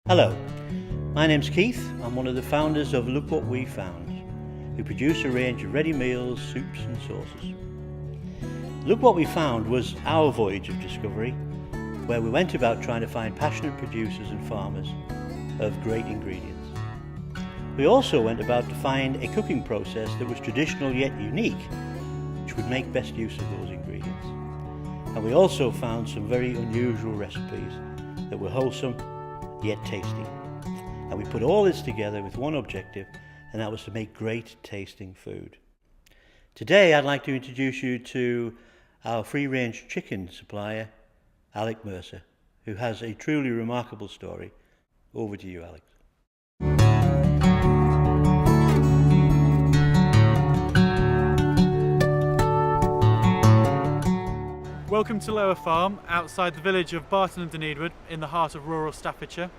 Hello, my name's Keith. I'm one of the founders of Look What We Found, who produce a range of ready meals, soups and sauces. Look What We Found was our voyage of discovery, where we went about trying to find passionate producers and farmers of great ingredients. We also went about to find a cooking process that was traditional yet unique, which would make best use of those ingredients. And we also found some very unusual recipes that were wholesome yet tasty. And we put all this together with one objective, and that was to make great tasting food. Today I'd like to introduce you to our free-range chicken supplier, Alec Mercer, who has a truly remarkable story. Over to you, Alex. Welcome to Lower Farm, outside the village of Barton and Dunedin, in the heart of rural Staffordshire.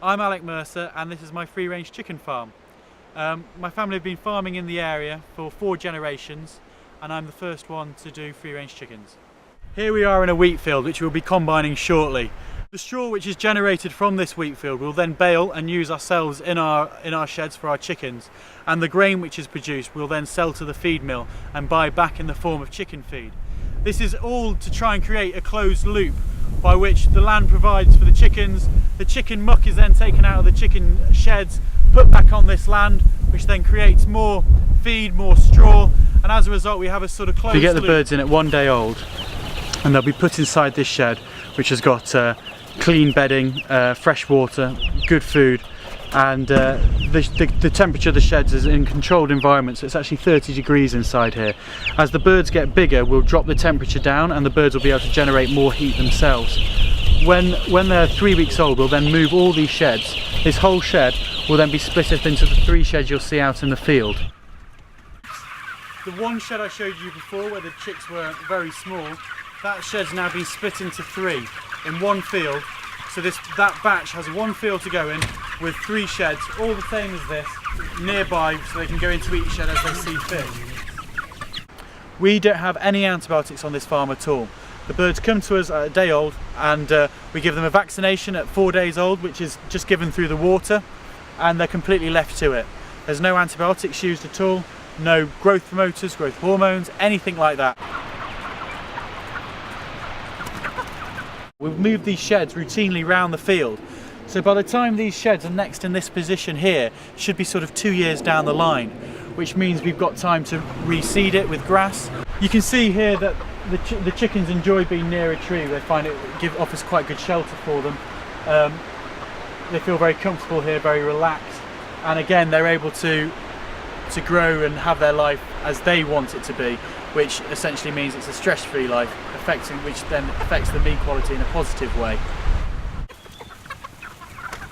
I'm Alec Mercer and this is my free-range chicken farm. My family have been farming in the area for 4 generations and I'm the first one to do free-range chickens. Here we are in a wheat field which we'll be combining shortly. The straw which is generated from this wheat field we'll then bale and use ourselves in our sheds for our chickens, and the grain which is produced we'll then sell to the feed mill and buy back in the form of chicken feed. This is all to try and create a closed loop by which the land provides for the chickens, the chicken muck is then taken out of the chicken sheds, put back on this land, which then creates more feed, more straw, and as a result we have a sort of closed loop. We get the birds in at 1 day old and they'll be put inside this shed which has got clean bedding, fresh water, good food, and the temperature of the sheds is in controlled environment, so it's actually 30 degrees inside here. As the birds get bigger we'll drop the temperature down and the birds will be able to generate more heat themselves. When they're 3 weeks old we'll then move all these sheds. This whole shed will then be split up into the 3 sheds you'll see out in the field. The one shed I showed you before where the chicks were very small, that shed's now been split into 3 in one field. So that batch has 1 field to go in with 3 sheds, all the same as this, nearby, so they can go into each shed as they see fit. We don't have any antibiotics on this farm at all. The birds come to us at a day old and we give them a vaccination at 4 days old, which is just given through the water, and they're completely left to it. There's no antibiotics used at all, no growth promoters, growth hormones, anything like that. We've moved these sheds routinely round the field, so by the time these sheds are next in this position here, should be sort of 2 years down the line, which means we've got time to reseed it with grass. You can see here that the chickens enjoy being near a tree. They find it offers quite good shelter for them. They feel very comfortable here, very relaxed, and again they're able to grow and have their life as they want it to be, which essentially means it's a stress-free life, which then affects the meat quality in a positive way.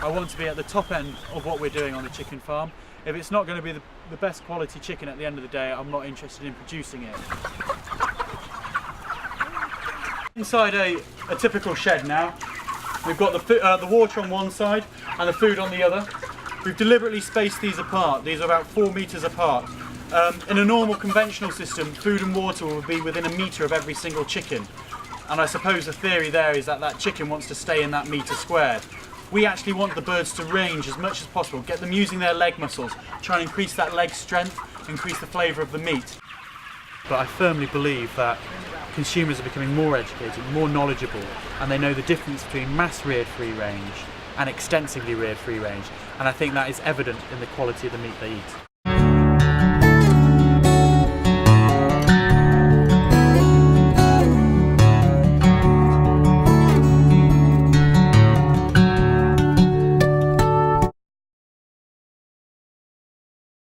I want to be at the top end of what we're doing on the chicken farm. If it's not going to be the best quality chicken at the end of the day, I'm not interested in producing it. Inside a typical shed now, we've got the water on one side and the food on the other. We've deliberately spaced these apart. These are about 4 meters apart. In a normal conventional system, food and water will be within a metre of every single chicken. And I suppose the theory there is that chicken wants to stay in that metre squared. We actually want the birds to range as much as possible, get them using their leg muscles, try and increase that leg strength, increase the flavour of the meat. But I firmly believe that consumers are becoming more educated, more knowledgeable, and they know the difference between mass-reared free-range and extensively reared free-range. And I think that is evident in the quality of the meat they eat.